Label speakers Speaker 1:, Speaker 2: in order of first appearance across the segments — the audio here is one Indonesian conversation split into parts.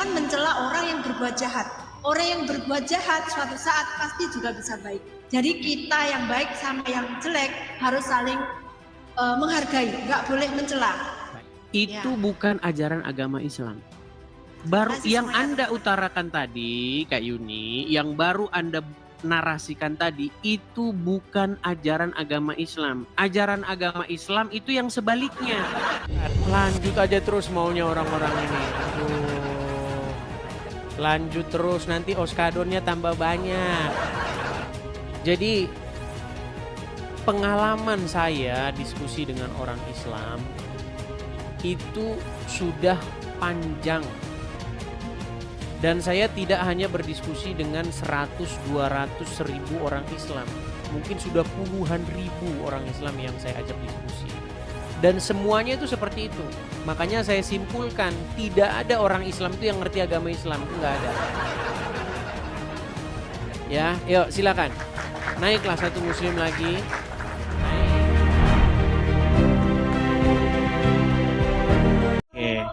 Speaker 1: jangan mencela orang yang berbuat jahat. Orang yang berbuat jahat suatu saat pasti juga bisa baik. Jadi kita yang baik sama yang jelek harus saling menghargai, nggak boleh mencela.
Speaker 2: Itu bukan ajaran agama Islam. Baru yang Anda utarakan tadi, Kak Yuni, yang baru Anda narasikan tadi, itu bukan ajaran agama Islam. Ajaran agama Islam itu yang sebaliknya. Lanjut aja terus maunya orang-orang ini. Aduh. Lanjut terus, nanti oskadonnya tambah banyak. Jadi pengalaman saya diskusi dengan orang Islam itu sudah panjang. Dan saya tidak hanya berdiskusi dengan 100, 200, 1000 orang Islam. Mungkin sudah puluhan ribu orang Islam yang saya ajak diskusi. Dan semuanya itu seperti itu. Makanya saya simpulkan, tidak ada orang Islam itu yang ngerti agama Islam. Itu nggak ada. Ya, yuk silakan. Naiklah satu muslim lagi. Oke.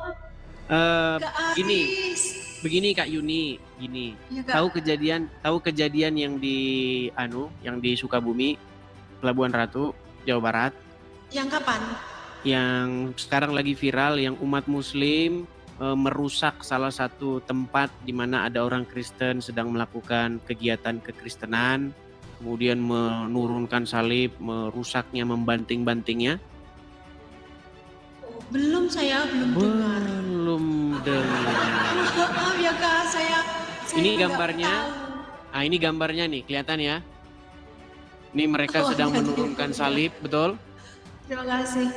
Speaker 2: Begini Kak Yuni, gini. Ya, tahu kejadian yang di Sukabumi, Pelabuhan Ratu, Jawa Barat?
Speaker 1: Yang kapan?
Speaker 2: Yang sekarang lagi viral, yang umat muslim merusak salah satu tempat di mana ada orang Kristen sedang melakukan kegiatan kekristenan, kemudian menurunkan salib, merusaknya, membanting-bantingnya.
Speaker 1: Saya belum dengar. Maaf ya Kak, saya
Speaker 2: ini gambarnya. Ah, ini gambarnya nih, kelihatan ya. Ini mereka sedang menurunkan salib, betul?
Speaker 1: Terima kasih.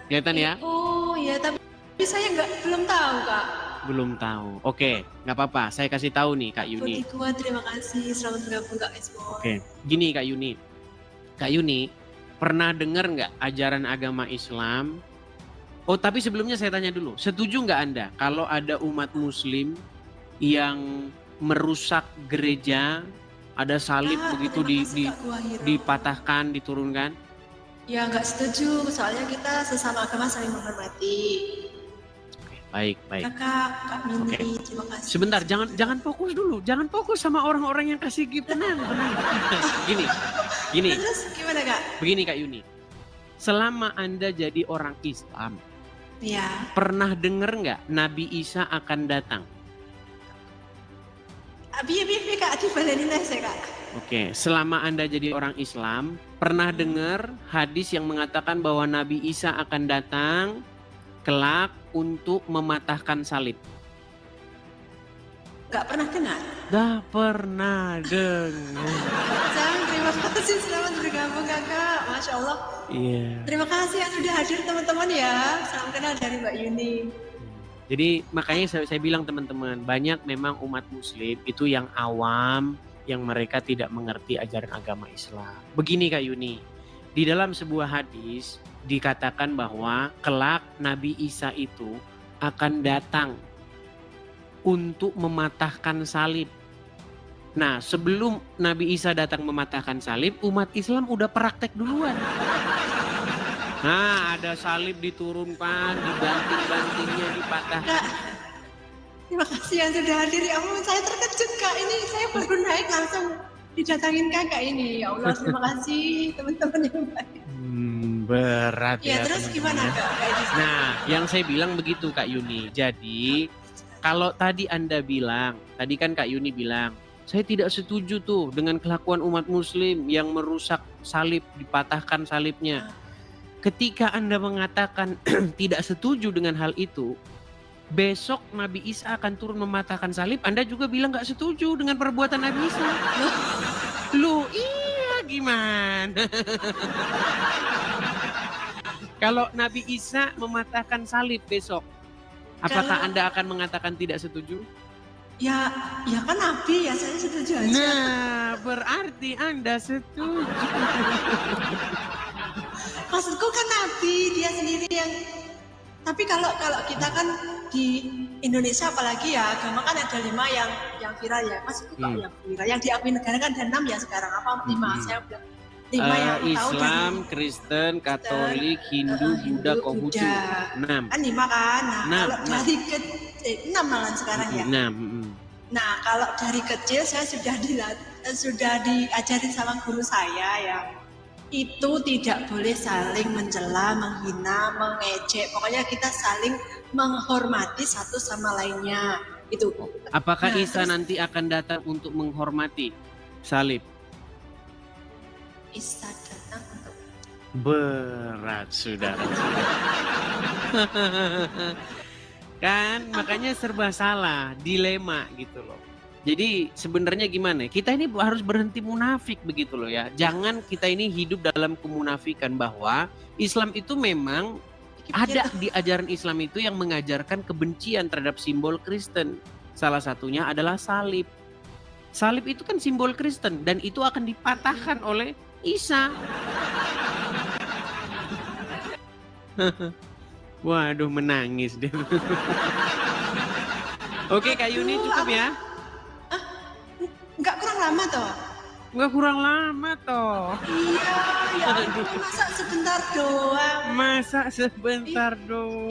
Speaker 2: Kelihatan ya?
Speaker 1: Oh ya, tapi saya belum tahu Kak.
Speaker 2: Belum tahu. Oke, nggak apa-apa. Saya kasih tahu nih Kak Yuni.
Speaker 1: Terima kasih. Selamat bergabung Kak Esmo.
Speaker 2: Oke, gini Kak Yuni. Kak Yuni, pernah dengar nggak ajaran agama Islam? Oh, tapi sebelumnya saya tanya dulu, setuju nggak Anda kalau ada umat muslim yang merusak gereja, ada salib begitu dipatahkan, diturunkan?
Speaker 1: Ya nggak setuju, soalnya kita sesama agama saling menghormati.
Speaker 2: Baik.
Speaker 1: Kak Mini, terima kasih.
Speaker 2: Sebentar, jangan fokus dulu, jangan fokus sama orang-orang yang kasih gift. Tenang. Gini.
Speaker 1: Terus gimana Kak?
Speaker 2: Begini Kak Yuni, selama Anda jadi orang Islam,
Speaker 1: ya.
Speaker 2: Pernah dengar nggak Nabi Isa akan datang?
Speaker 1: Biar Kak, dibalenin aja Kak.
Speaker 2: Oke, selama Anda jadi orang Islam, pernah dengar hadis yang mengatakan bahwa Nabi Isa akan datang kelak untuk mematahkan salib?
Speaker 1: Nggak pernah dengar?
Speaker 2: Nggak pernah dengar.
Speaker 1: Terima kasih, selamat bergabung Kakak. Masya Allah.
Speaker 2: Iya.
Speaker 1: Terima kasih yang sudah hadir teman-teman ya. Salam kenal dari Mbak Yuni.
Speaker 2: Jadi makanya saya bilang teman-teman, banyak memang umat muslim itu yang awam, yang mereka tidak mengerti ajaran agama Islam. Begini Kak Yuni, di dalam sebuah hadis dikatakan bahwa kelak Nabi Isa itu akan datang untuk mematahkan salib. Nah, sebelum Nabi Isa datang mematahkan salib, umat Islam udah praktek duluan. Nah, ada salib diturunkan, dibanting-bantingnya, dipatahkan.
Speaker 1: Terima kasih yang sudah hadir. Ya Allah, saya terkejut Kak. Ini saya baru naik langsung didatangin Kakak ini. Ya Allah, terima kasih teman-teman yang baik.
Speaker 2: Berat ya.
Speaker 1: Terus gimana Kak?
Speaker 2: Nah, yang saya bilang begitu Kak Yuni. Jadi, kalau tadi Anda bilang, tadi kan Kak Yuni bilang, saya tidak setuju tuh dengan kelakuan umat muslim yang merusak salib, dipatahkan salibnya. Ketika Anda mengatakan tidak setuju dengan hal itu, besok Nabi Isa akan turun mematahkan salib, Anda juga bilang gak setuju dengan perbuatan Nabi Isa. Loh iya gimana? Kalau Nabi Isa mematahkan salib besok, apakah Anda akan mengatakan tidak setuju?
Speaker 1: Ya kan Nabi ya, saya setuju aja.
Speaker 2: Nah, berarti Anda setuju.
Speaker 1: Maksudku kan Nabi, dia sendiri yang. Tapi kalau kita kan di Indonesia apalagi ya, agama kan ada 5 yang viral ya. Maksudku kalau yang viral, yang diakui negara kan ada 6 ya sekarang, apa 5? Saya bilang 5 yang
Speaker 2: Islam, tahu Kristen, Katolik, Hindu, Buddha, Konghucu. 6.
Speaker 1: Kan 5 kan. Nah, kalau dari 6 malah sekarang ya.
Speaker 2: 6.
Speaker 1: Nah, kalau dari kecil saya sudah diajarin sama guru saya ya. Itu tidak boleh saling mencela, menghina, mengejek. Pokoknya kita saling menghormati satu sama lainnya. Itu.
Speaker 2: Apakah
Speaker 1: Nah,
Speaker 2: Isa
Speaker 1: terus-
Speaker 2: nanti akan datang untuk menghormati salib?
Speaker 1: Isa datang untuk
Speaker 2: Berat, saudara. Kan makanya serba salah, dilema gitu loh. Jadi sebenarnya gimana? Kita ini harus berhenti munafik begitu loh ya. Jangan kita ini hidup dalam kemunafikan bahwa Islam itu memang ada di ajaran Islam itu yang mengajarkan kebencian terhadap simbol Kristen. Salah satunya adalah salib. Salib itu kan simbol Kristen dan itu akan dipatahkan oleh Isa. Waduh, menangis deh. Oke, Kak Yuni cukup ya?
Speaker 1: Enggak kurang lama toh?
Speaker 2: Nggak kurang lama toh.
Speaker 1: Iya, ya ampun, masa sebentar doang.
Speaker 2: Masa sebentar doang.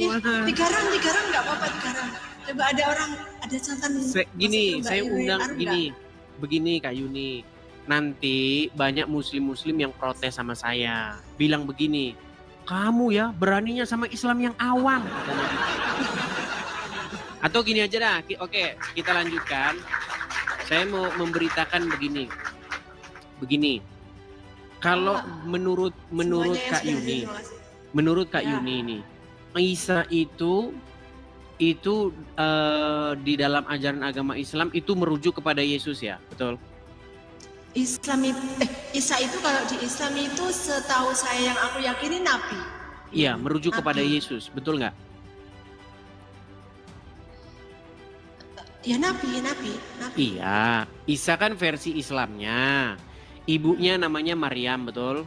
Speaker 1: Tigaran nggak apa-apa tigaran. Coba ada orang, ada catatan.
Speaker 2: Gini,
Speaker 1: Mbak
Speaker 2: saya
Speaker 1: Iwi,
Speaker 2: undang
Speaker 1: anu
Speaker 2: gini. Begini Kak Yuni. Nanti banyak muslim-muslim yang protes sama saya. Bilang begini, kamu ya beraninya sama Islam yang awam. Katanya gitu. Atau gini aja dah, oke kita lanjutkan. Saya mau memberitakan begini. Kalau menurut
Speaker 1: Semuanya yang
Speaker 2: Kak
Speaker 1: sudah
Speaker 2: Yuni,
Speaker 1: diinformasi.
Speaker 2: menurut Kak
Speaker 1: Ya.
Speaker 2: Yuni ini, Isa itu di dalam ajaran agama Islam itu merujuk kepada Yesus ya, betul?
Speaker 1: Isa itu kalau di Islam itu setahu saya yang aku yakini nabi.
Speaker 2: Iya, merujuk
Speaker 1: Nabi.
Speaker 2: kepada Yesus, betul nggak?
Speaker 1: Ya nabi.
Speaker 2: Iya, Isa kan versi Islamnya. Ibunya namanya Maryam, betul?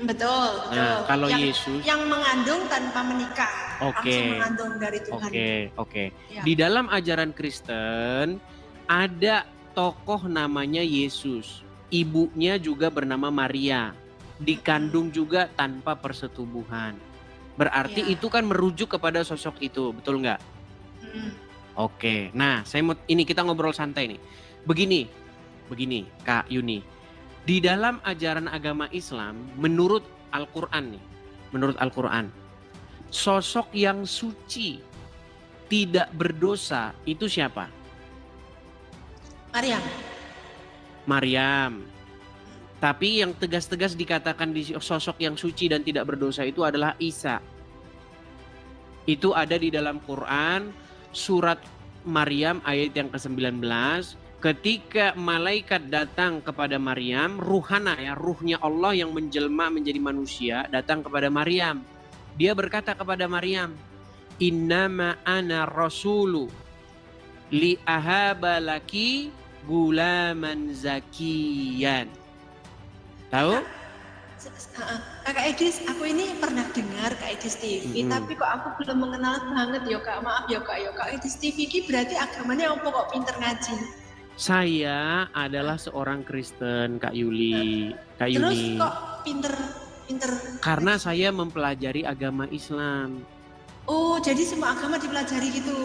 Speaker 1: Betul.
Speaker 2: Nah, kalau
Speaker 1: yang,
Speaker 2: Yesus,
Speaker 1: yang mengandung tanpa menikah,
Speaker 2: Oke.
Speaker 1: langsung mengandung dari Tuhan.
Speaker 2: Oke.
Speaker 1: Ya.
Speaker 2: Di dalam ajaran Kristen ada tokoh namanya Yesus. Ibunya juga bernama Maria. Dikandung juga tanpa persetubuhan. Berarti
Speaker 1: Ya.
Speaker 2: itu kan merujuk kepada sosok itu, betul nggak?
Speaker 1: Mm.
Speaker 2: Oke, nah ini kita ngobrol santai nih. Begini Kak Yuni. Di dalam ajaran agama Islam, menurut Al-Quran nih, sosok yang suci, tidak berdosa itu siapa? Maryam. Tapi yang tegas-tegas dikatakan di sosok yang suci dan tidak berdosa itu adalah Isa. Itu ada di dalam Quran, surat Maryam ayat yang ke-19. Ketika malaikat datang kepada Maryam, ruhnya Allah yang menjelma menjadi manusia datang kepada Maryam. Dia berkata kepada Maryam, "Innama ana rasulu li ahaba laki gulaman zakiyan." Tahu?
Speaker 1: Kak Edis, aku ini pernah dengar Kak Edis TV, tapi kok aku belum mengenal banget ya Kak. Maaf ya Kak. Kak Edis TV ini berarti agamanya apa kok pinter ngaji?
Speaker 2: Saya adalah seorang Kristen, Kak Yuli. Kak
Speaker 1: Terus
Speaker 2: Yuni.
Speaker 1: kok pinter?
Speaker 2: Karena saya mempelajari agama Islam.
Speaker 1: Oh, jadi semua agama dipelajari gitu?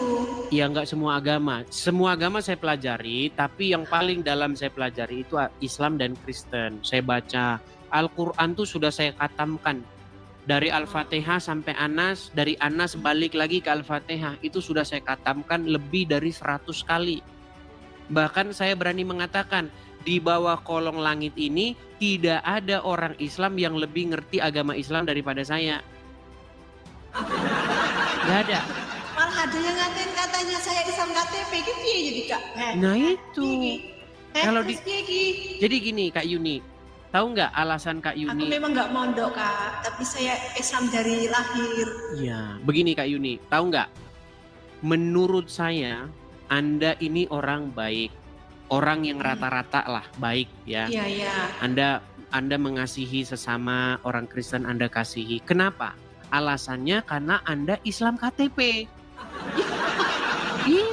Speaker 2: Ya nggak semua agama. Semua agama saya pelajari, tapi yang paling dalam saya pelajari itu Islam dan Kristen. Saya baca Al-Quran tuh sudah saya khatamkan. Dari Al-Fatihah sampai Anas, dari Anas balik lagi ke Al-Fatihah. Itu sudah saya khatamkan lebih dari 100 kali. Bahkan saya berani mengatakan, di bawah kolong langit ini tidak ada orang Islam yang lebih ngerti agama Islam daripada saya. Gak ada.
Speaker 1: Malah ada yang ngatain katanya saya Islam KTP gitu ya jadi Kak.
Speaker 2: Nah itu. Kalau di,
Speaker 1: piye iki?
Speaker 2: jadi gini Kak Yuni, tahu nggak alasan Kak
Speaker 1: Aku
Speaker 2: Yuni?
Speaker 1: memang nggak mondok Kak, tapi saya Islam dari lahir.
Speaker 2: Ya, begini Kak Yuni, tahu nggak? Menurut saya, Anda ini orang baik, orang yang rata-rata lah baik ya.
Speaker 1: Iya.
Speaker 2: Anda mengasihi sesama orang Kristen, Anda kasihi. Kenapa? Alasannya karena Anda Islam KTP. Iya,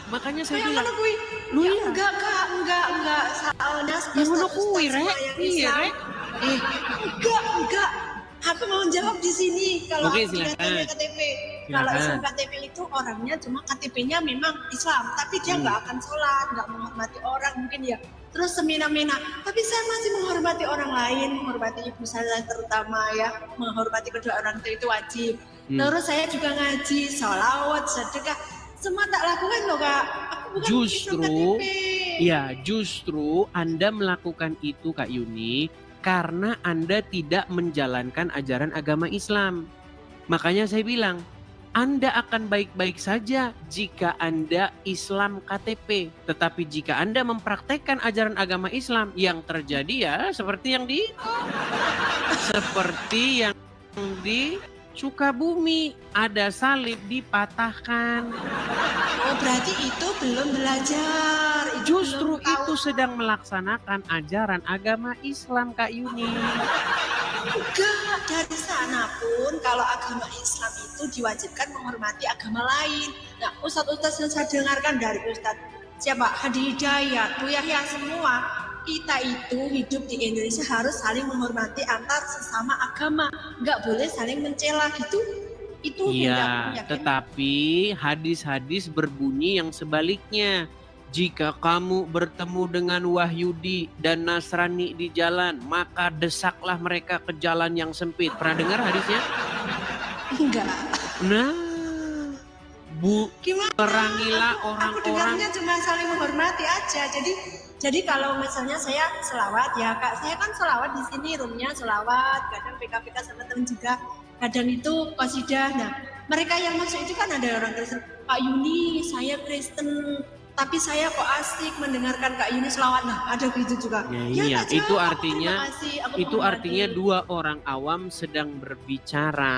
Speaker 2: makanya saya
Speaker 1: Kayak
Speaker 2: bilang,
Speaker 1: ngono kuwi.
Speaker 2: lu
Speaker 1: Ya
Speaker 2: ya.
Speaker 1: enggak Kak, enggak. Soalnya
Speaker 2: Ya ngono kuwi, Rek. Iya, Rek.
Speaker 1: Enggak. Aku mau jawab di sini kalau
Speaker 2: Oke,
Speaker 1: aku
Speaker 2: silakan.
Speaker 1: datangnya KTP. kalau Islam
Speaker 2: silakan.
Speaker 1: KTP itu orangnya cuma KTP-nya memang Islam, tapi dia nggak akan sholat, nggak menghormati orang mungkin ya. Terus semena-mena, tapi saya masih menghormati orang lain, menghormati ibu saya terutama ya, menghormati kedua orang tua itu wajib. Terus saya juga ngaji, sholawat, sedekah, semua tak lakukan loh Kak. Aku bukan Islam
Speaker 2: Justru,
Speaker 1: KTP.
Speaker 2: ya justru Anda melakukan itu Kak Yuni karena Anda tidak menjalankan ajaran agama Islam. Makanya saya bilang, Anda akan baik-baik saja jika Anda Islam KTP. Tetapi jika Anda mempraktekkan ajaran agama Islam, yang terjadi ya seperti yang di Sukabumi, ada salib dipatahkan.
Speaker 1: Oh berarti itu belum belajar.
Speaker 2: Justru
Speaker 1: belum tahu.
Speaker 2: itu sedang melaksanakan ajaran agama Islam Kak Yuni.
Speaker 1: Enggak, dari sana pun kalau agama Islam itu diwajibkan menghormati agama lain. Nah, ustadz-ustadz yang saya dengarkan dari ustadz siapa? Hadi Hidayat, Bu Yahya semua, kita itu hidup di Indonesia harus saling menghormati antar sesama agama. Enggak boleh saling mencela gitu. Itu
Speaker 2: Iya, tetapi hadis-hadis berbunyi yang sebaliknya. Jika kamu bertemu dengan Wahyudi dan Nasrani di jalan, maka desaklah mereka ke jalan yang sempit. Pernah dengar hadisnya?
Speaker 1: Enggak.
Speaker 2: Nah,
Speaker 1: Gimana?
Speaker 2: perangilah
Speaker 1: Aku
Speaker 2: orang-orang.
Speaker 1: dengarnya cuma saling menghormati aja. Jadi kalau misalnya saya selawat ya Kak, saya kan selawat di sini roomnya selawat, kadang PKPK sama teman juga, kadang itu qasidah. Nah, mereka yang masuk itu kan ada orang Kristen. Pak Yuni, saya Kristen, tapi saya kok asik mendengarkan Kak Yuni selawat. Nah, ada gitu juga.
Speaker 2: Ya, iya,
Speaker 1: Kak,
Speaker 2: itu
Speaker 1: jawab,
Speaker 2: artinya
Speaker 1: aku menghormati.
Speaker 2: dua orang awam sedang berbicara.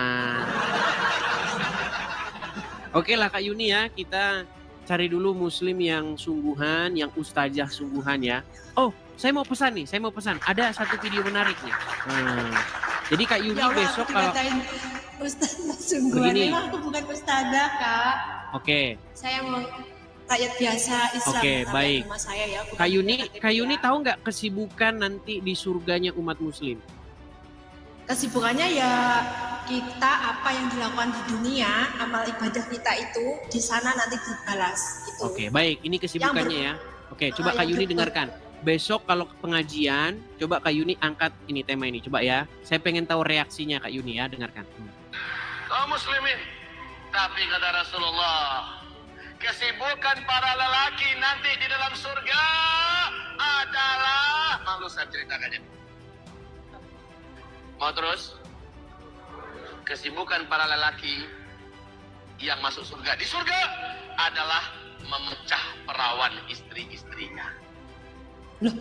Speaker 2: Oke lah Kak Yuni ya, kita cari dulu muslim yang sungguhan, yang ustazah sungguhan ya. Oh, saya mau pesan nih, ada satu video menarik nih. Jadi Kak Yuni
Speaker 1: Ya Allah,
Speaker 2: besok
Speaker 1: aku
Speaker 2: kalau
Speaker 1: dikatain ustazah sungguhan,
Speaker 2: begini.
Speaker 1: memang aku bukan ustazah Kak.
Speaker 2: Oke.
Speaker 1: Saya mau rakyat biasa Islam.
Speaker 2: Oke, baik.
Speaker 1: Rumah saya ya.
Speaker 2: Kak Yuni tahu nggak kesibukan nanti di surganya umat muslim?
Speaker 1: Kesibukannya ya kita apa yang dilakukan di dunia, amal ibadah kita itu di sana nanti dibalas. Itu.
Speaker 2: Oke, baik. Ini kesibukannya ya. Oke, coba Kak Yuni dengarkan. Besok kalau pengajian, coba Kak Yuni angkat ini tema ini. Coba ya. Saya pengen tahu reaksinya Kak Yuni ya. Dengarkan.
Speaker 3: Kaum muslimin, tapi kata Rasulullah, kesibukan para lelaki nanti di dalam surga adalah, malu saya ceritakannya. Mau terus? Kesibukan para lelaki yang masuk surga di surga adalah memecah perawan istri-istrinya.
Speaker 1: Loh,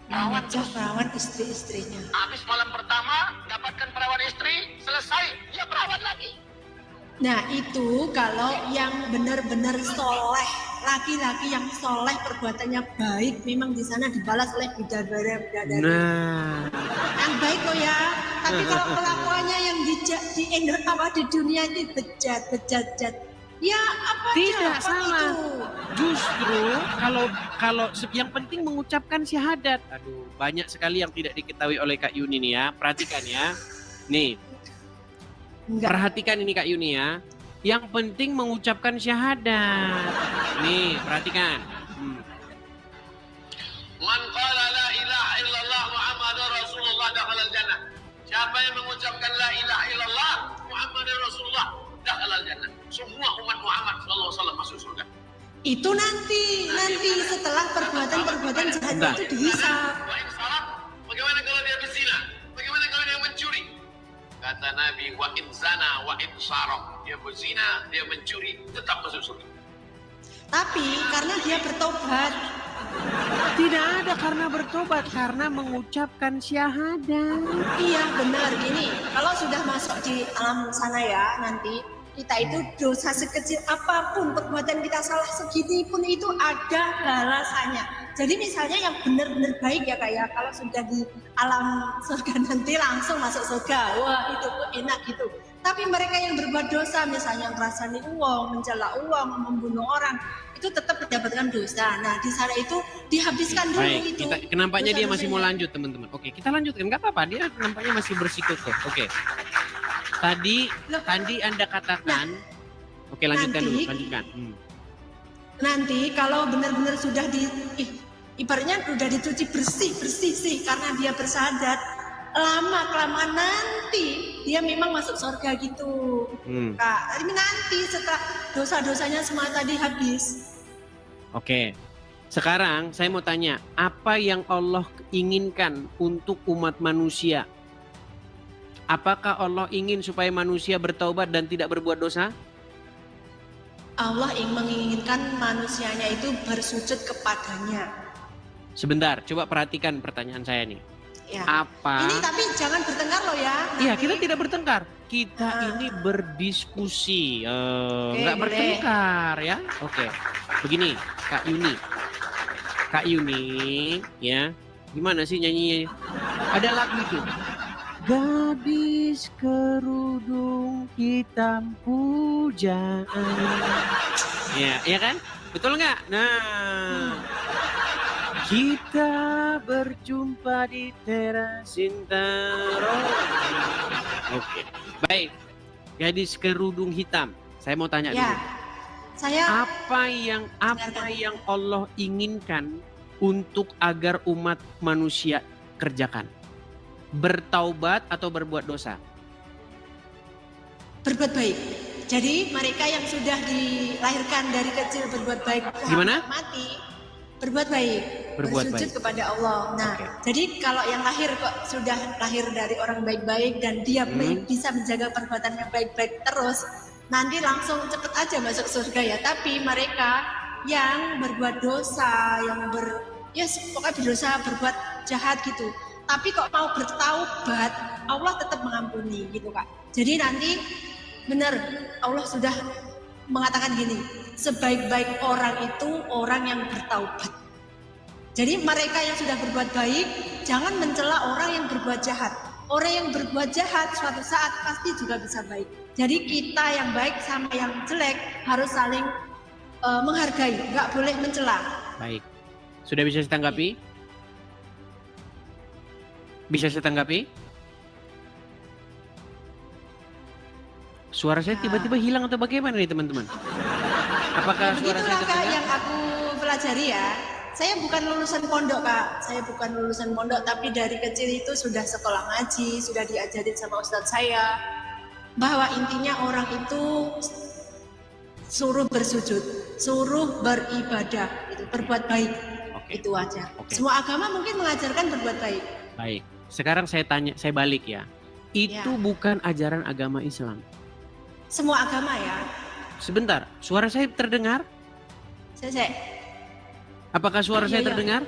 Speaker 1: perawan istri-istrinya.
Speaker 3: Habis malam pertama dapatkan perawan istri, selesai dia perawan lagi.
Speaker 1: Nah itu kalau yang benar-benar soleh, laki-laki yang soleh perbuatannya baik, memang di sana dibalas oleh bidadari.
Speaker 2: Nah,
Speaker 1: yang baik loh ya. Tapi kalau kelakuannya yang di dunia ini bejat, ya apa
Speaker 2: tidak
Speaker 1: apa
Speaker 2: salah.
Speaker 1: itu?
Speaker 2: Justru kalau yang penting mengucapkan syahadat. Aduh, banyak sekali yang tidak diketahui oleh Kak Yuni nih ya. Perhatikan ya. Nih.
Speaker 1: Enggak.
Speaker 2: Perhatikan ini Kak Yuni ya. Yang penting mengucapkan syahadat. Nih, perhatikan.
Speaker 3: Man qala la ilaha illallah Muhammadur Rasulullah dakhalal jannah. Siapa yang mengucapkan la ilaha illallah Muhammadur Rasulullah dakhalal jannah. Semua umat Muhammad sallallahu alaihi wasallam masuk surga.
Speaker 1: Itu nanti setelah perbuatan jahat itu dihisab.
Speaker 3: Wa in salat, bagaimana kalau dia berzina? Bagaimana kalau dia mencuri? Kata Nabi, wa in zana wa in saraq. Dia berzina, dia mencuri, tetap masuk surga.
Speaker 1: Tapi karena dia bertobat.
Speaker 2: Tidak ada karena bertobat, karena mengucapkan syahadat.
Speaker 1: Iya benar gini. Kalau sudah masuk di alam sana ya nanti kita itu dosa sekecil apapun, perbuatan kita salah segini pun itu ada balasannya. Jadi misalnya yang benar-benar baik ya kayak kalau sudah di alam surga nanti langsung masuk surga, wah itu enak gitu. Tapi mereka yang berbuat dosa misalnya ngerasani uang, mencela uang, membunuh orang, itu tetap mendapatkan dosa. Nah di sana itu dihabiskan dulu.
Speaker 2: Baik,
Speaker 1: itu.
Speaker 2: Nampaknya dia masih mau
Speaker 1: dosanya.
Speaker 2: lanjut teman-teman. Oke, kita lanjutkan. Nggak apa-apa, dia nampaknya masih bersikukuh. Oke. Tadi
Speaker 1: Loh.
Speaker 2: Anda katakan, oke lanjutkan
Speaker 1: nanti-
Speaker 2: dulu, lanjutkan.
Speaker 1: Nanti kalau benar-benar sudah ibaratnya udah dicuci bersih sih karena dia bersyahadat, lama kelamaan nanti dia memang masuk surga gitu. Kak, tapi nanti setelah dosa-dosanya semua tadi habis.
Speaker 2: Oke. Sekarang saya mau tanya, apa yang Allah inginkan untuk umat manusia? Apakah Allah ingin supaya manusia bertaubat dan tidak berbuat dosa?
Speaker 1: Allah menginginkan manusianya itu bersujud kepadanya.
Speaker 2: Sebentar, coba perhatikan pertanyaan saya nih.
Speaker 1: Ya.
Speaker 2: Apa?
Speaker 1: Ini tapi jangan bertengkar loh ya.
Speaker 2: Iya,
Speaker 1: nanti.
Speaker 2: kita tidak bertengkar. Kita ini berdiskusi, nggak
Speaker 1: boleh.
Speaker 2: bertengkar ya. Oke, begini, Kak Yuni, ya, gimana sih nyanyinya? Ada lagu itu. Gadis kerudung hitam pujaan. Ya kan? Betul nggak? Nah, kita berjumpa di teras Sintaro. Oke, baik. Gadis kerudung hitam. Saya mau tanya
Speaker 1: Ya.
Speaker 2: dulu.
Speaker 1: Saya
Speaker 2: Apa yang Allah inginkan untuk agar umat manusia kerjakan? Bertaubat atau berbuat dosa?
Speaker 1: berbuat baik. Jadi mereka yang sudah dilahirkan dari kecil berbuat baik
Speaker 2: Gimana?
Speaker 1: mati berbuat baik,
Speaker 2: Berbuat
Speaker 1: bersujud
Speaker 2: baik.
Speaker 1: kepada Allah. Nah,
Speaker 2: Oke.
Speaker 1: jadi kalau yang lahir kok sudah lahir dari orang baik-baik dan dia bisa menjaga perbuatannya baik-baik terus, nanti langsung cepet aja masuk surga ya. Tapi mereka yang berbuat dosa, pokoknya berdosa, berbuat jahat gitu. Tapi kok mau bertaubat, Allah tetap mengampuni gitu Kak. Jadi nanti benar Allah sudah mengatakan gini, sebaik-baik orang itu orang yang bertaubat. Jadi mereka yang sudah berbuat baik, jangan mencela orang yang berbuat jahat. Orang yang berbuat jahat suatu saat pasti juga bisa baik. Jadi kita yang baik sama yang jelek harus saling menghargai, nggak boleh mencela.
Speaker 2: Baik. Sudah bisa saya tanggapi? Bisa saya tanggapi? Suara saya tiba-tiba hilang atau bagaimana nih teman-teman? Apakah suara saya
Speaker 1: Begitulah Kak
Speaker 2: terdengar?
Speaker 1: yang aku pelajari ya. Saya bukan lulusan pondok Kak, saya bukan lulusan pondok, tapi dari kecil itu sudah sekolah ngaji, sudah diajarin sama ustadz saya bahwa intinya orang itu suruh bersujud, suruh beribadah, itu berbuat baik,
Speaker 2: Oke.
Speaker 1: itu aja.
Speaker 2: Oke.
Speaker 1: Semua agama mungkin mengajarkan berbuat baik.
Speaker 2: Baik. Sekarang saya balik ya. Itu
Speaker 1: Ya.
Speaker 2: bukan ajaran agama Islam.
Speaker 1: Semua agama ya.
Speaker 2: Sebentar, suara saya terdengar?
Speaker 1: Saya.
Speaker 2: Apakah suara
Speaker 1: Iya,
Speaker 2: saya
Speaker 1: iya.
Speaker 2: terdengar?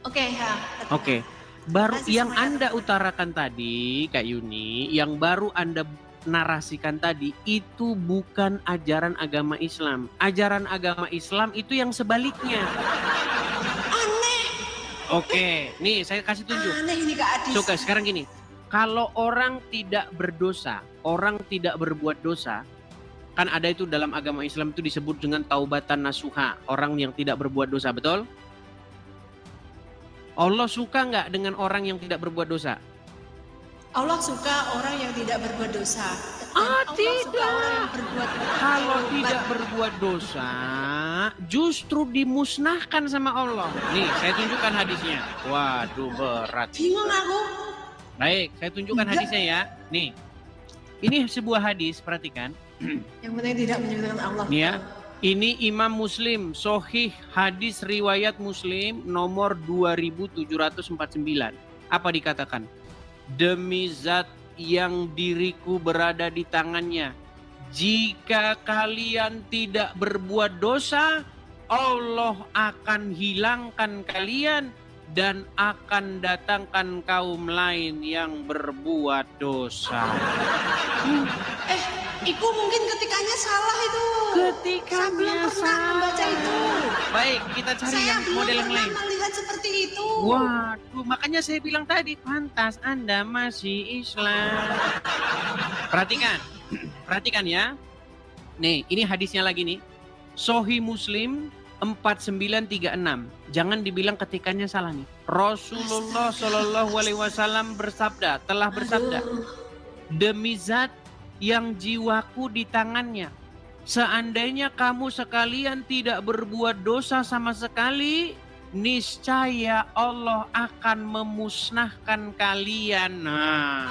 Speaker 1: Oke, ya.
Speaker 2: Oke. Baru
Speaker 1: Masih
Speaker 2: yang
Speaker 1: semuanya
Speaker 2: Anda utarakan tadi, Kak Yuni, yang baru Anda narasikan tadi itu bukan ajaran agama Islam. Ajaran agama Islam itu yang sebaliknya.
Speaker 1: Aneh,
Speaker 2: Oke, nih saya kasih tunjuk.
Speaker 1: aneh ini Kak Adis.
Speaker 2: Suka sekarang gini. Kalau orang tidak berdosa, orang tidak berbuat dosa, kan ada itu dalam agama Islam itu disebut dengan taubatan nasuha, orang yang tidak berbuat dosa, betul? Allah suka nggak dengan orang yang tidak berbuat dosa?
Speaker 1: Allah suka orang yang tidak berbuat dosa. Dan
Speaker 2: Ah,
Speaker 1: Allah suka
Speaker 2: tidak.
Speaker 1: orang yang berbuat
Speaker 2: Kalau
Speaker 1: taubat.
Speaker 2: tidak berbuat dosa, justru dimusnahkan sama Allah. Nih, saya tunjukkan hadisnya. Waduh, berat.
Speaker 1: Bingung aku.
Speaker 2: Baik, saya tunjukkan
Speaker 1: Enggak.
Speaker 2: hadisnya ya. Nih, ini sebuah hadis, perhatikan.
Speaker 1: Yang penting tidak menyebutkan Allah.
Speaker 2: Nih ya. Ini Imam Muslim, Sohih hadis riwayat Muslim nomor 2749. Apa dikatakan? Demi zat yang diriku berada di tangannya, jika kalian tidak berbuat dosa, Allah akan hilangkan kalian dan akan datangkan kaum lain yang berbuat dosa.
Speaker 1: Iku mungkin ketikanya salah itu.
Speaker 2: Ketikanya
Speaker 1: Saya belum pernah membaca itu.
Speaker 2: Baik, kita cari
Speaker 1: Saya
Speaker 2: yang
Speaker 1: belum
Speaker 2: model yang
Speaker 1: pernah
Speaker 2: lain.
Speaker 1: melihat seperti itu.
Speaker 2: Waduh, makanya saya bilang tadi, pantas Anda masih Islam. Perhatikan ya. Nih, ini hadisnya lagi nih. Sahih Muslim 4936. Jangan dibilang ketikannya salah nih. Rasulullah Shallallahu Alaihi Wasallam telah bersabda.
Speaker 1: Aduh.
Speaker 2: demi zat yang jiwaku di tangannya, seandainya kamu sekalian tidak berbuat dosa sama sekali, niscaya Allah akan memusnahkan kalian. Nah,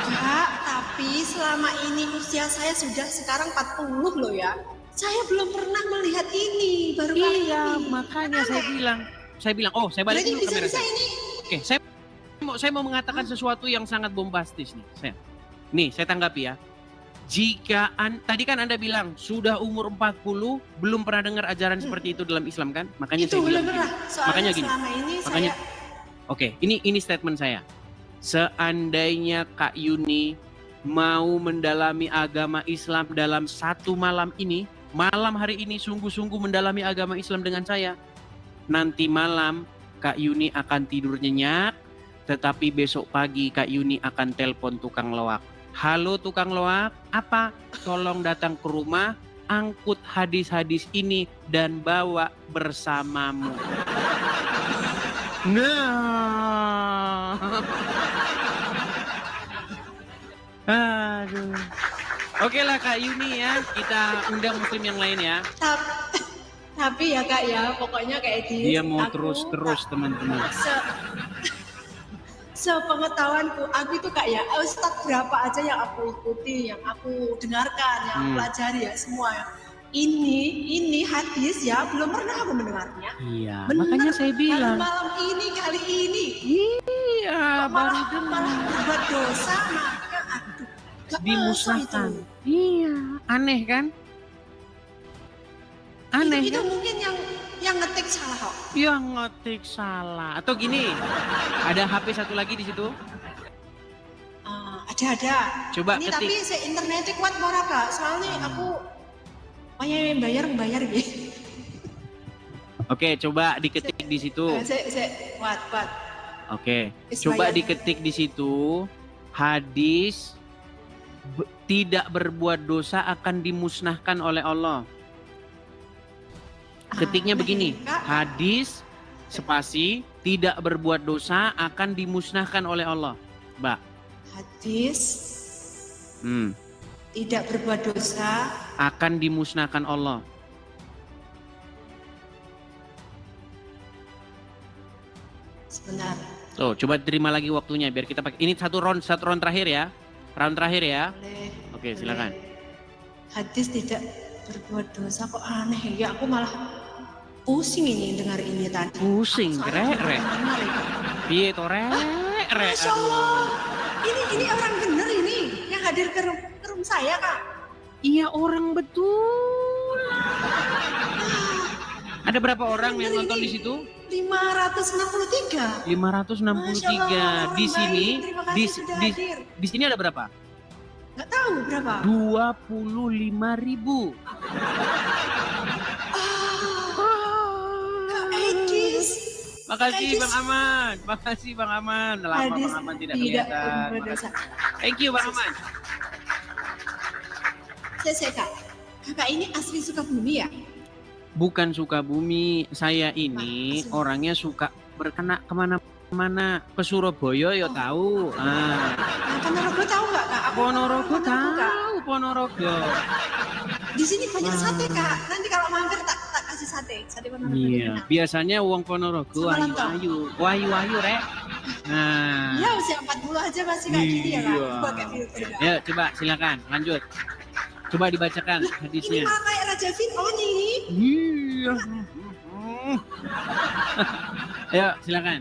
Speaker 1: Kak, tapi selama ini usia saya sudah sekarang 40 loh ya. Saya belum pernah melihat ini, baru kali
Speaker 2: iya,
Speaker 1: ini.
Speaker 2: makanya saya bilang, oh saya balik
Speaker 1: Berarti
Speaker 2: dulu kamera
Speaker 1: bisa-bisa
Speaker 2: saya.
Speaker 1: ini.
Speaker 2: Oke, saya mau mengatakan sesuatu yang sangat bombastis nih. Saya tanggapi ya. Jika tadi kan Anda bilang sudah umur 40 belum pernah dengar ajaran seperti itu dalam Islam kan? Makanya
Speaker 1: Itu
Speaker 2: saya
Speaker 1: belum
Speaker 2: bilang
Speaker 1: pernah.
Speaker 2: gini.
Speaker 1: Soalnya
Speaker 2: Makanya gini.
Speaker 1: selama ini
Speaker 2: Makanya
Speaker 1: saya
Speaker 2: oke, ini statement saya. Seandainya Kak Yuni mau mendalami agama Islam dalam satu malam ini, malam hari ini sungguh-sungguh mendalami agama Islam dengan saya, nanti malam Kak Yuni akan tidur nyenyak, tetapi besok pagi Kak Yuni akan telepon tukang loak. Halo tukang loak, apa? Tolong datang ke rumah, angkut hadis-hadis ini dan bawa bersamamu. Nah. Aduh. Oke lah Kak Yuni ya, kita undang muslim yang lain ya.
Speaker 1: tapi ya Kak ya, pokoknya kayak di
Speaker 2: Dia mau terus-terus teman-teman.
Speaker 1: Sepengetahuanku, aku itu Kak ya, Ustadz berapa aja yang aku ikuti, yang aku dengarkan, yang aku pelajari ya semua ya. Ini hadis ya, belum pernah aku mendengarnya.
Speaker 2: Iya,
Speaker 1: Bener,
Speaker 2: makanya saya bilang.
Speaker 1: malam ini, kali ini.
Speaker 2: Iya, baru dengar.
Speaker 1: Malah berbuat dosa, maka aduh, gak
Speaker 2: Dimusnahkan.
Speaker 1: masuk itu.
Speaker 2: Iya, aneh kan? Aneh
Speaker 1: Itu
Speaker 2: kan?
Speaker 1: mungkin yang ngetik salah kok.
Speaker 2: Yang ngetik salah. Atau gini, ada HP satu lagi di situ.
Speaker 1: Ada.
Speaker 2: Coba
Speaker 1: ini
Speaker 2: ketik.
Speaker 1: tapi internetnya kuat mora Kak, soalnya aku bayar gitu.
Speaker 2: Oke, coba diketik di situ.
Speaker 1: Kuat.
Speaker 2: Oke,
Speaker 1: Is
Speaker 2: coba
Speaker 1: bayar.
Speaker 2: diketik di situ. Hadis tidak berbuat dosa akan dimusnahkan oleh Allah. Ketiknya begini,
Speaker 1: Kak.
Speaker 2: hadis spasi tidak berbuat dosa akan dimusnahkan oleh Allah. Mbak.
Speaker 1: Hadis tidak berbuat dosa
Speaker 2: akan dimusnahkan Allah.
Speaker 1: sebentar.
Speaker 2: Tuh, coba terima lagi waktunya biar kita pakai. Ini satu round terakhir ya. Round terakhir ya.
Speaker 1: Boleh.
Speaker 2: Oke, silakan.
Speaker 1: Hadis tidak berbuat dosa kok aneh ya, aku malah pusing ini dengar ini tadi.
Speaker 2: Pusing,
Speaker 1: Aku soalnya
Speaker 2: rek.
Speaker 1: benar itu.
Speaker 2: Piye to rek.
Speaker 1: Masya Allah, ini orang bener ini yang hadir ke room saya Kak.
Speaker 2: Iya, orang betul. Ada berapa orang yang nonton di situ?
Speaker 1: 563.
Speaker 2: 563. Di sini di sini ada berapa?
Speaker 1: Nggak tahu berapa.
Speaker 2: 25.000.
Speaker 1: Kak Edis.
Speaker 2: Makasih
Speaker 1: Hadis.
Speaker 2: Bang Aman. Makasih Bang Aman. Lama
Speaker 1: Hadis
Speaker 2: Bang Aman tidak
Speaker 1: tidak
Speaker 2: kelihatan.
Speaker 1: berbuat dosa.
Speaker 2: Thank you Bang Aman.
Speaker 1: Saya Kak. Kakak ini asli Sukabumi ya?
Speaker 2: Bukan Sukabumi. Saya ini orangnya suka berkena kemana-mana. Ke Surabaya ya tahu.
Speaker 1: Nah, Ponorogo tahu nggak Kak? Aku
Speaker 2: Ponorogo
Speaker 1: Kak.
Speaker 2: tahu. Ponorogo.
Speaker 1: Di sini banyak sate Kak. Nanti kalau mampir tak kasih sate. Sate Ponorogo.
Speaker 2: Iya, biasanya uang Ponorogo
Speaker 1: Sama lontong.
Speaker 2: ayu ayu rek. Nah,
Speaker 1: Ya usia 40 aja masih kayak gini ya Kak.
Speaker 2: Iya.
Speaker 1: Pakai filter Kak.
Speaker 2: ya coba silakan lanjut. Coba dibacakan
Speaker 1: Ini
Speaker 2: hadisnya.
Speaker 1: malah kayak Raja Fir'aun ini.
Speaker 2: Iya. Ayo silakan.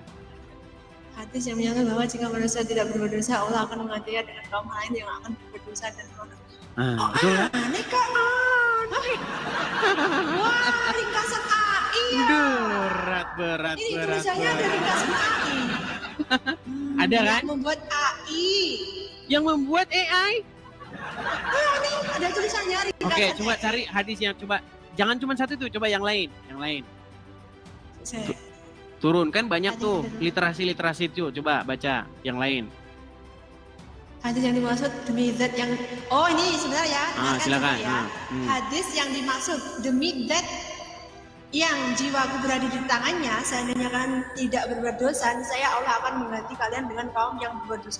Speaker 1: Hadis yang menyatakan bahwa jika manusia tidak berbuat dosa, Allah akan menggantinya dengan kaum lain yang akan berbuat dosa dan melakukan.
Speaker 2: Nah, betul kan?
Speaker 1: Aneh Kak. Wah, ringkasan AI ya.
Speaker 2: Berat.
Speaker 1: Ini tulisannya ada ringkasan AI.
Speaker 2: Ada kan?
Speaker 1: Yang membuat AI.
Speaker 2: Yang membuat AI.
Speaker 1: Nih, ada tulisannya ringkasan
Speaker 2: Oke, coba
Speaker 1: AI.
Speaker 2: cari hadisnya. Coba jangan cuma satu tuh, coba yang lain.
Speaker 1: Saya-
Speaker 2: Turun kan banyak
Speaker 1: Ada,
Speaker 2: tuh
Speaker 1: ada.
Speaker 2: literasi itu. Coba baca yang lain.
Speaker 1: Hadis yang dimaksud demi zat yang ini sebentar ya. dengarkan
Speaker 2: Silakan.
Speaker 1: coba ya. Hadis yang dimaksud demi zat yang jiwaku berada di tangannya, seandainya kan tidak berbuat dosa, saya Allah akan mengganti kalian dengan kaum yang berbuat dosa.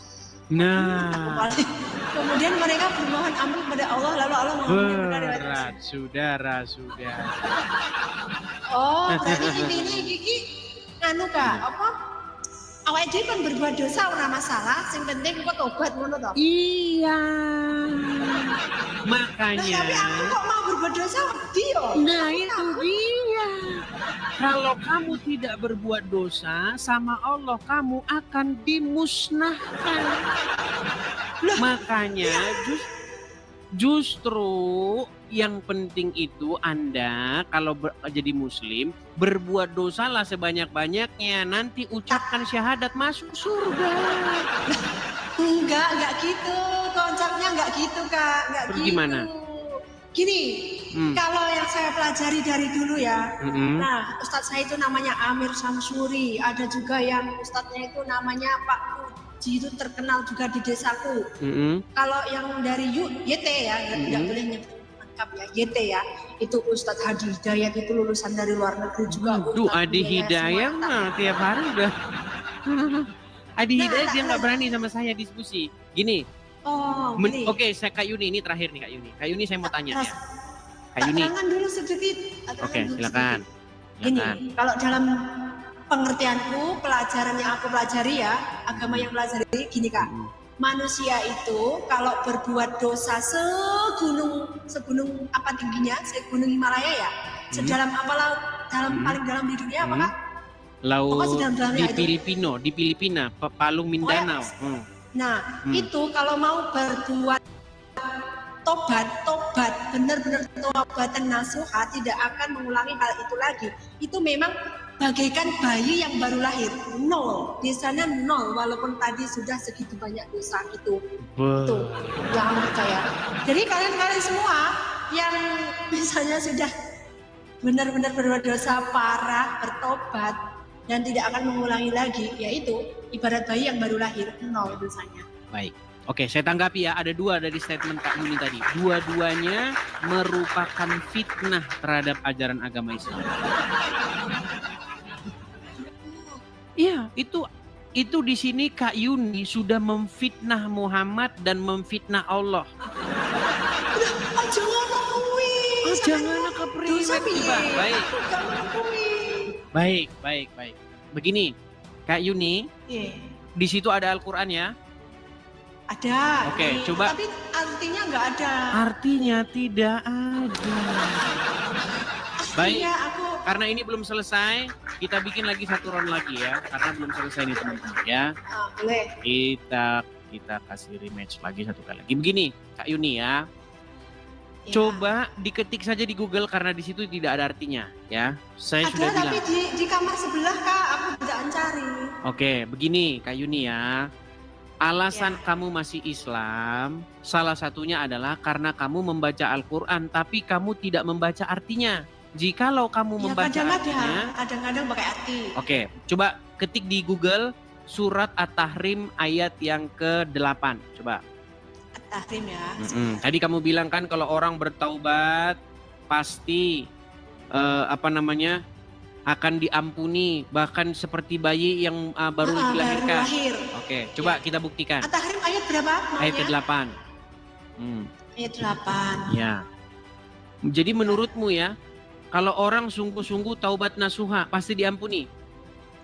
Speaker 2: Nah,
Speaker 1: Kemudian mereka bermohon ampun kepada Allah, lalu Allah mengampuni mereka dengan
Speaker 2: berat saudara.
Speaker 1: Oh, berarti ini Kiki anu Kak, apa? Awake dhewe kan berbuat dosa ora masalah, sing penting kok tobat ngono to.
Speaker 2: Iya.
Speaker 1: Nah,
Speaker 2: Makanya.
Speaker 1: tapi aku kok mau berbuat dosa wedi yo.
Speaker 2: Nah itu dia. Kalau kamu tidak berbuat dosa, sama Allah kamu akan dimusnahkan.
Speaker 1: Loh,
Speaker 2: Makanya justru yang penting itu Anda kalau jadi muslim berbuat dosalah sebanyak-banyaknya, nanti ucapkan syahadat masuk surga.
Speaker 1: enggak gitu. Konsepnya enggak gitu, Kak. Enggak
Speaker 2: Terus
Speaker 1: gitu.
Speaker 2: gimana?
Speaker 1: Gini, kalau yang saya pelajari dari dulu ya.
Speaker 2: Mm-mm.
Speaker 1: Nah, ustadz saya itu namanya Amir Samsuri. Ada juga yang ustadznya itu namanya Pak Puji, itu terkenal juga di desaku.
Speaker 2: Mm-mm.
Speaker 1: Kalau yang dari YT ya, nggak boleh nyebut lengkap ya, YT ya. Itu Ustadz Hadi Hidayat, itu lulusan dari luar negeri juga.
Speaker 2: Duh,
Speaker 1: Ustadz
Speaker 2: Adi
Speaker 1: Hidayat
Speaker 2: Hidayat
Speaker 1: semua
Speaker 2: mah tiap hari udah. Adi
Speaker 1: Nah,
Speaker 2: Hidayat dia
Speaker 1: nah,
Speaker 2: nggak berani sama saya diskusi. Gini,
Speaker 1: Oh, gini.
Speaker 2: Oke, saya Kak Yuni ini terakhir nih Kak Yuni. Kak Yuni saya mau tanya ya. Kak Yuni.
Speaker 1: Tangan dulu sedikit.
Speaker 2: Oke, silakan.
Speaker 1: Gini,
Speaker 2: Silakan.
Speaker 1: kalau dalam pengertianku, pelajaran yang aku pelajari ya, agama yang pelajari gini Kak. Manusia itu kalau berbuat dosa segunung apa tingginya, segunung Himalaya ya, sedalam apa laut, paling dalam di dunia apakah?
Speaker 2: Laut
Speaker 1: Pokoknya sedang-dalamnya
Speaker 2: di
Speaker 1: itu.
Speaker 2: Filipina, Palung Mindanao.
Speaker 1: Nah, itu kalau mau berbuat tobat, benar-benar tobatan nasuha, tidak akan mengulangi hal itu lagi. Itu memang bagaikan bayi yang baru lahir, nol, desanya nol, walaupun tadi sudah segitu banyak dosa itu. Itu jangan percaya. Jadi kalian semua yang misalnya sudah benar-benar berbuat dosa parah, bertobat dan tidak akan mengulangi lagi, yaitu ibarat bayi yang baru lahir, nol dosanya.
Speaker 2: Baik. Oke, saya tanggapi ya. Ada dua dari statement Kak Yuni tadi. Dua-duanya merupakan fitnah terhadap ajaran agama Islam. Iya, itu di sini Kak Yuni sudah memfitnah Muhammad dan memfitnah Allah.
Speaker 1: Oh, jangan akui.
Speaker 2: Oh, jangan kepriwet coba. Baik. Baik. Begini, Kak Yuni, di situ ada Al-Qur'an ya?
Speaker 1: Ada.
Speaker 2: Oke, coba.
Speaker 1: Tapi artinya nggak ada.
Speaker 2: Artinya tidak ada. Baik.
Speaker 1: Iya, aku.
Speaker 2: Karena ini belum selesai, kita bikin lagi satu round lagi ya. Karena belum selesai nih teman-teman ya.
Speaker 1: Boleh.
Speaker 2: Kita kasih rematch lagi satu kali lagi. Begini, Kak Yuni ya.
Speaker 1: Ya.
Speaker 2: Coba diketik saja di Google karena di situ tidak ada artinya ya. Saya
Speaker 1: Ada
Speaker 2: sudah bilang.
Speaker 1: tapi di kamar sebelah Kak, aku tidak mencari.
Speaker 2: Oke, begini Kak Yuni ya. Alasan kamu masih Islam, salah satunya adalah karena kamu membaca Al-Quran, tapi kamu tidak membaca artinya. Jikalau kamu membaca artinya,
Speaker 1: kadang-kadang pakai arti.
Speaker 2: Oke, coba ketik di Google surat At-Tahrim ayat yang ke-8. Coba.
Speaker 1: At-Tahrim ya.
Speaker 2: Tadi kamu bilang kan kalau orang bertaubat pasti akan diampuni, bahkan seperti bayi yang baru dilahirkan. Oke, coba kita buktikan.
Speaker 1: At-Tahrim ayat berapa?
Speaker 2: Ayat ke-8.
Speaker 1: Ayat 8.
Speaker 2: Ya. Jadi menurutmu ya, kalau orang sungguh-sungguh taubat nasuha pasti diampuni?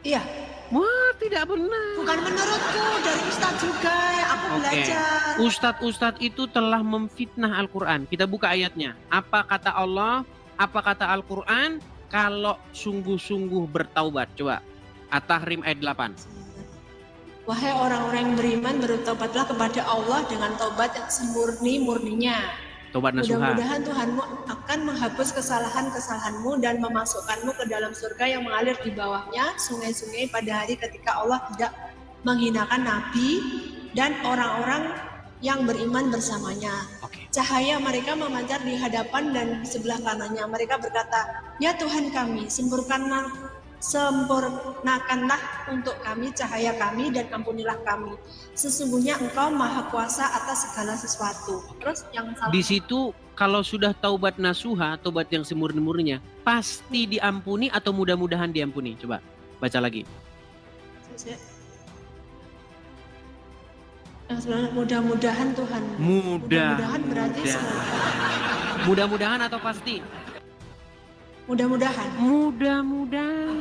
Speaker 1: Iya.
Speaker 2: Wah, tidak benar.
Speaker 1: Bukan menurutku, dari Ustadz juga yang aku belajar.
Speaker 2: Ustadz itu telah memfitnah Al-Quran. Kita buka ayatnya. Apa kata Allah? Apa kata Al-Quran? Kalau sungguh-sungguh bertaubat. Coba. At-Tahrim ayat 8.
Speaker 1: Wahai orang-orang yang beriman, bertobatlah kepada Allah dengan taubat yang semurni-murninya.
Speaker 2: Taubat nasuha.
Speaker 1: Mudah-mudahan Tuhanmu akan menghapus kesalahan-kesalahanmu dan memasukkanmu ke dalam surga yang mengalir di bawahnya sungai-sungai pada hari ketika Allah tidak menghinakan Nabi dan orang-orang yang beriman bersamanya. Cahaya mereka memancar di hadapan dan di sebelah kanannya. Mereka berkata, ya Tuhan kami, sempurnakanlah untuk kami cahaya kami dan ampunilah kami. Sesungguhnya Engkau Maha Kuasa atas segala sesuatu. Terus yang salah.
Speaker 2: Di situ kalau sudah taubat nasuha, taubat yang semurni-murninya, pasti diampuni atau mudah-mudahan diampuni? Coba baca lagi.
Speaker 1: Yang sebenarnya mudah-mudahan Tuhan. Mudah-mudahan berarti semoga.
Speaker 2: Mudah-mudahan atau pasti?
Speaker 1: Mudah-mudahan.
Speaker 2: Mudah-mudahan.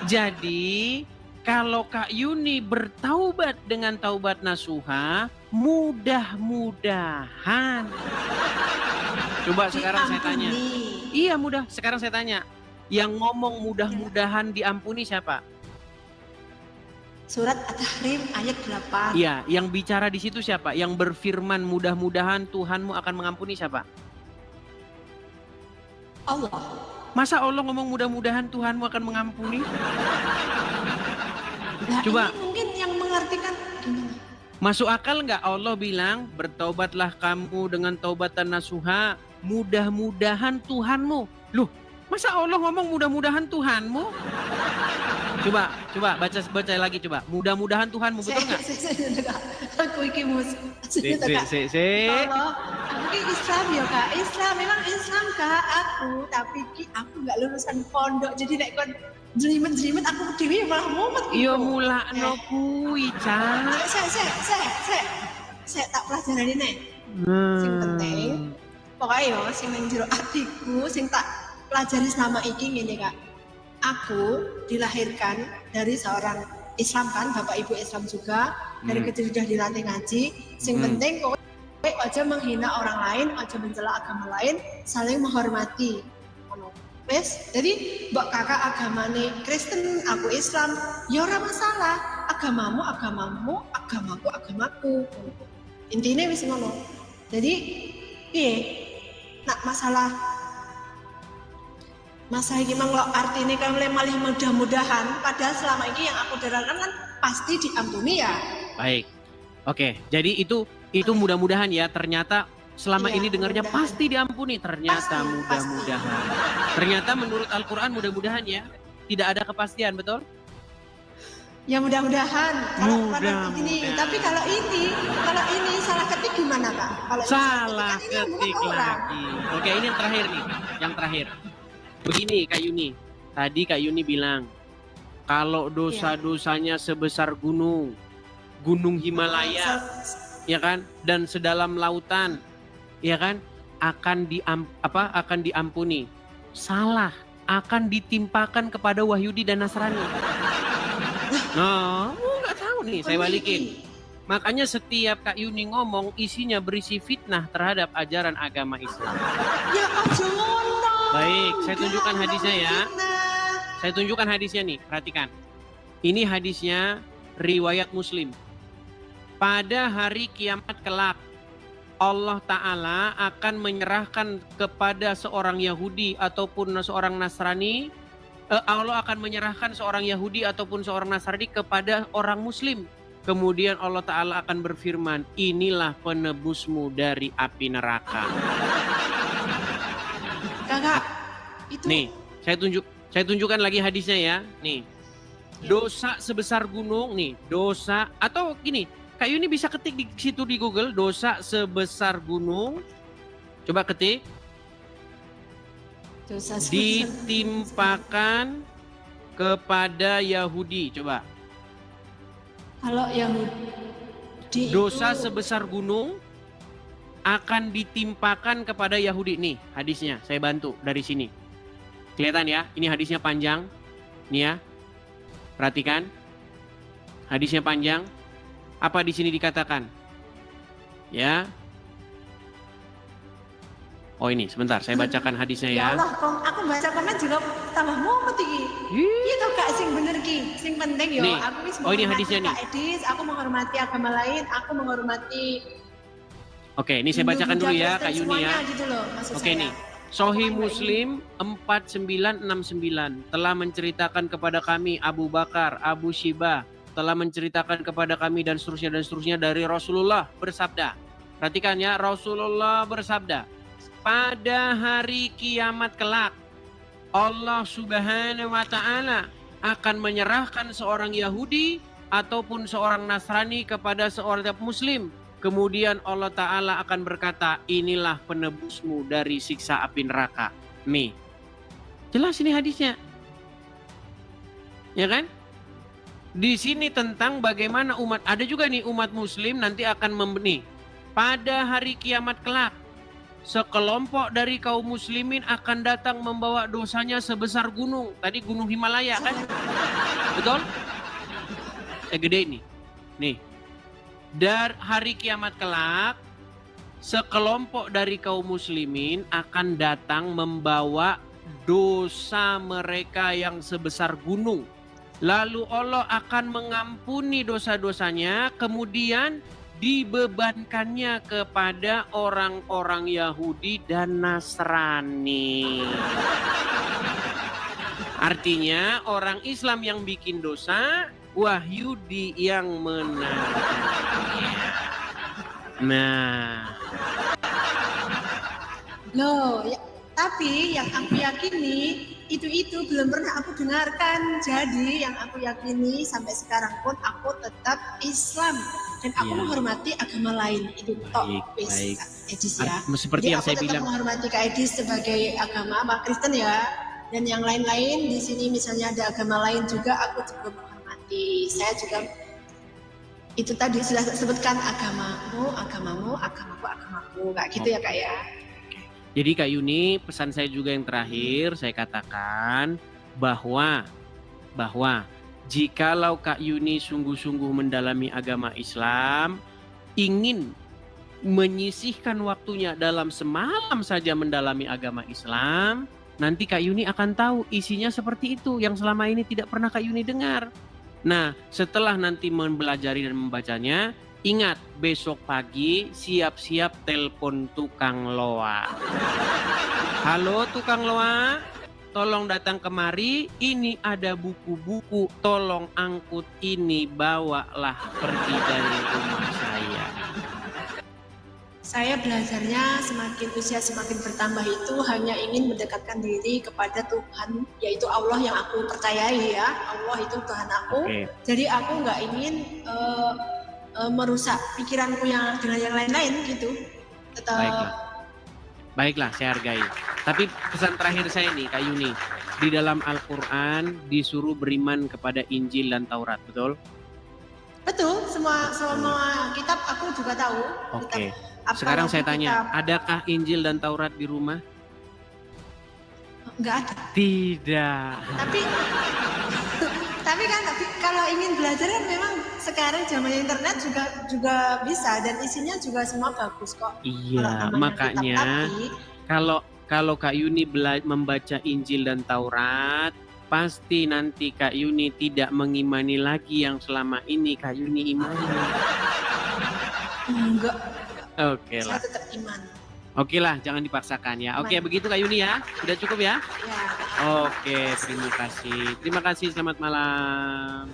Speaker 2: Jadi kalau Kak Yuni bertaubat dengan taubat nasuha, mudah-mudahan. Coba sekarang saya tanya. Iya mudah. Sekarang saya tanya. Yang ngomong mudah-mudahan diampuni siapa?
Speaker 1: Surat At-Tahrim ayat 8.
Speaker 2: Iya, yang bicara di situ siapa? Yang berfirman mudah-mudahan Tuhanmu akan mengampuni siapa?
Speaker 1: Allah.
Speaker 2: Masa Allah ngomong mudah-mudahan Tuhanmu akan mengampuni?
Speaker 1: Nah,
Speaker 2: Coba.
Speaker 1: ini mungkin yang mengartikan gimana?
Speaker 2: Masuk akal nggak Allah bilang bertaubatlah kamu dengan taubatan nasuha, mudah-mudahan Tuhanmu. Loh, masa Allah ngomong mudah-mudahan Tuhanmu? Coba baca lagi coba. Mudah-mudahan Tuhanmu, betul nggak?
Speaker 1: Aku iki mus.
Speaker 2: Kalau
Speaker 1: aku ki Islam ya Kak. Islam memang Islam Kak aku, tapi ki aku nggak lulusan pondok. Jadi nek kon jelimet aku dhewe malah mumet gitu.
Speaker 2: Iya mulakno kuwi, Cak.
Speaker 1: Saya tak pelajaran ini. Sing penting pokoknya yo sing nang jero atiku sing tak pelajari selama iki ngene Kak. Aku dilahirkan dari seorang Islam kan, bapak ibu Islam juga, dari kecil sudah dilatih ngaji. Sing penting kowe aja menghina orang lain, aja mencela agama lain, saling menghormati. Wes, jadi mbak kakak agamane Kristen, aku Islam, ya ora masalah. Agamamu, agamaku. Intinya wis ngono. Jadi, nak masalah iki mang artine kan malih mudah-mudahan, padahal selama ini yang aku dengarkan kan pasti diampuni ya.
Speaker 2: Baik. Oke, jadi itu mudah-mudahan ya. Ternyata selama ini dengarnya pasti diampuni. Ternyata mudah-mudahan. Ternyata menurut Al-Quran mudah-mudahan ya. Tidak ada kepastian, betul?
Speaker 1: Ya mudah-mudahan. Ini. Tapi kalau ini salah ketik gimana Kak? Kalau
Speaker 2: salah ketik lagi. Oke, ini yang terakhir nih. Yang terakhir. Begini Kak Yuni. Tadi Kak Yuni bilang kalau dosa-dosanya sebesar gunung Himalaya, ya kan, dan sedalam lautan, ya kan, akan diampuni. Salah, akan ditimpakan kepada Wahyudi dan Nasrani. Nah, nggak tahu nih, saya balikin. Makanya setiap Kak Yuni ngomong isinya berisi fitnah terhadap ajaran agama Islam.
Speaker 1: Ya Allah.
Speaker 2: Baik, saya tunjukkan hadisnya ya. Saya tunjukkan hadisnya nih, perhatikan. Ini hadisnya riwayat Muslim. Pada hari kiamat kelak, Allah Ta'ala akan menyerahkan kepada seorang Yahudi ataupun seorang Nasrani. Allah akan menyerahkan seorang Yahudi ataupun seorang Nasrani kepada orang Muslim. Kemudian Allah Ta'ala akan berfirman, inilah penebusmu dari api neraka.
Speaker 1: Kakak, itu
Speaker 2: nih, saya tunjukkan lagi hadisnya ya. Nih. Dosa sebesar gunung nih, dosa atau gini, Kak Yuni bisa ketik di situ di Google, dosa sebesar gunung. Coba ketik.
Speaker 1: dosa
Speaker 2: Ditimpakan kepada Yahudi, coba.
Speaker 1: Kalau Yahudi
Speaker 2: Dosa
Speaker 1: itu
Speaker 2: sebesar gunung akan ditimpakan kepada Yahudi. Nih hadisnya, saya bantu dari sini. Kelihatan ya, ini hadisnya panjang. Nih ya, perhatikan. Hadisnya panjang. Apa di sini dikatakan? Ya. Oh ini, sebentar, saya bacakan hadisnya ya.
Speaker 1: Ya Allah, aku baca komen juga tambah mumet iki. Itu Kak sing bener ki, sing penting yo
Speaker 2: Nih.
Speaker 1: aku wis
Speaker 2: Oh, ini hadisnya nih.
Speaker 1: Kak Edis, aku menghormati agama lain, aku menghormati
Speaker 2: Oke, ini saya bacakan dulu ya Kak Yuni ya.
Speaker 1: Gitu loh,
Speaker 2: Oke nih. Sahih Muslim 4969 telah menceritakan kepada kami Abu Bakar, Abu Shibah telah menceritakan kepada kami dan seterusnya dari Rasulullah bersabda. Perhatikan ya, Rasulullah bersabda, pada hari kiamat kelak Allah Subhanahu wa taala akan menyerahkan seorang Yahudi ataupun seorang Nasrani kepada seorang Muslim. Kemudian Allah Ta'ala akan berkata, inilah penebusmu dari siksa api neraka. Nih, jelas ini hadisnya. Ya kan? Di sini tentang bagaimana umat, ada juga nih umat muslim nanti akan nih, pada hari kiamat kelak sekelompok dari kaum muslimin akan datang membawa dosanya sebesar gunung. Tadi gunung Himalaya kan? Betul? Gede ini. Nih. Dari hari kiamat kelak sekelompok dari kaum muslimin akan datang membawa dosa mereka yang sebesar gunung. Lalu Allah akan mengampuni dosa-dosanya, kemudian dibebankannya kepada orang-orang Yahudi dan Nasrani. Artinya orang Islam yang bikin dosa, Wahyudi yang menangani. Nah,
Speaker 1: Loh, ya, tapi yang aku yakini itu belum pernah aku dengarkan. Jadi yang aku yakini sampai sekarang pun aku tetap Islam dan aku
Speaker 2: Ya.
Speaker 1: menghormati agama lain. Itu tok
Speaker 2: Baik,
Speaker 1: wis,
Speaker 2: baik.
Speaker 1: Kak Edis ya.
Speaker 2: Seperti
Speaker 1: Jadi
Speaker 2: yang
Speaker 1: aku
Speaker 2: saya
Speaker 1: tetap
Speaker 2: bilang.
Speaker 1: menghormati Kak Edis sebagai agama apa Kristen ya. Dan yang lain-lain di sini misalnya ada agama lain juga aku juga menghormati. Saya juga itu tadi sudah sebutkan agamamu, agamamu, agamaku, kayak gitu ya Kak ya.
Speaker 2: Jadi Kak Yuni, pesan saya juga yang terakhir, saya katakan bahwa jikalau Kak Yuni sungguh-sungguh mendalami agama Islam, ingin menyisihkan waktunya dalam semalam saja mendalami agama Islam, nanti Kak Yuni akan tahu isinya seperti itu yang selama ini tidak pernah Kak Yuni dengar. Nah, setelah nanti mempelajari dan membacanya, ingat besok pagi siap-siap telepon tukang loa. Halo tukang loa, tolong datang kemari, ini ada buku-buku, tolong angkut ini, bawalah pergi dari rumah saya.
Speaker 1: Saya belajarnya semakin usia semakin bertambah itu hanya ingin mendekatkan diri kepada Tuhan, yaitu Allah yang aku percayai ya. Allah itu Tuhan aku.
Speaker 2: Oke.
Speaker 1: Jadi aku nggak ingin merusak pikiranku yang dengan yang lain-lain gitu.
Speaker 2: Baiklah, saya hargai. Tapi pesan terakhir saya nih Kak Yuni, di dalam Al-Quran disuruh beriman kepada Injil dan Taurat, betul?
Speaker 1: Betul, semua kitab aku juga tahu.
Speaker 2: Oke.
Speaker 1: Kitab,
Speaker 2: Sekarang saya
Speaker 1: apalagi
Speaker 2: tanya,
Speaker 1: kitab-
Speaker 2: adakah Injil dan Taurat di rumah?
Speaker 1: Nggak ada.
Speaker 2: Tidak.
Speaker 1: Tapi kan kalau ingin belajar kan memang sekarang zaman internet juga bisa dan isinya juga semua bagus kok.
Speaker 2: Iya,
Speaker 1: Kalau namanya
Speaker 2: makanya
Speaker 1: kitab,
Speaker 2: kalau Kak Yuni membaca Injil dan Taurat, pasti nanti Kak Yuni tidak mengimani lagi yang selama ini Kak Yuni imani.
Speaker 1: enggak.
Speaker 2: Oke
Speaker 1: Saya
Speaker 2: lah.
Speaker 1: tetap iman.
Speaker 2: Oke lah, jangan dipaksakan ya. Oke, begitu Kak Yuni ya. Sudah cukup ya?
Speaker 1: Ya.
Speaker 2: Oke, terima kasih. Terima kasih, selamat malam.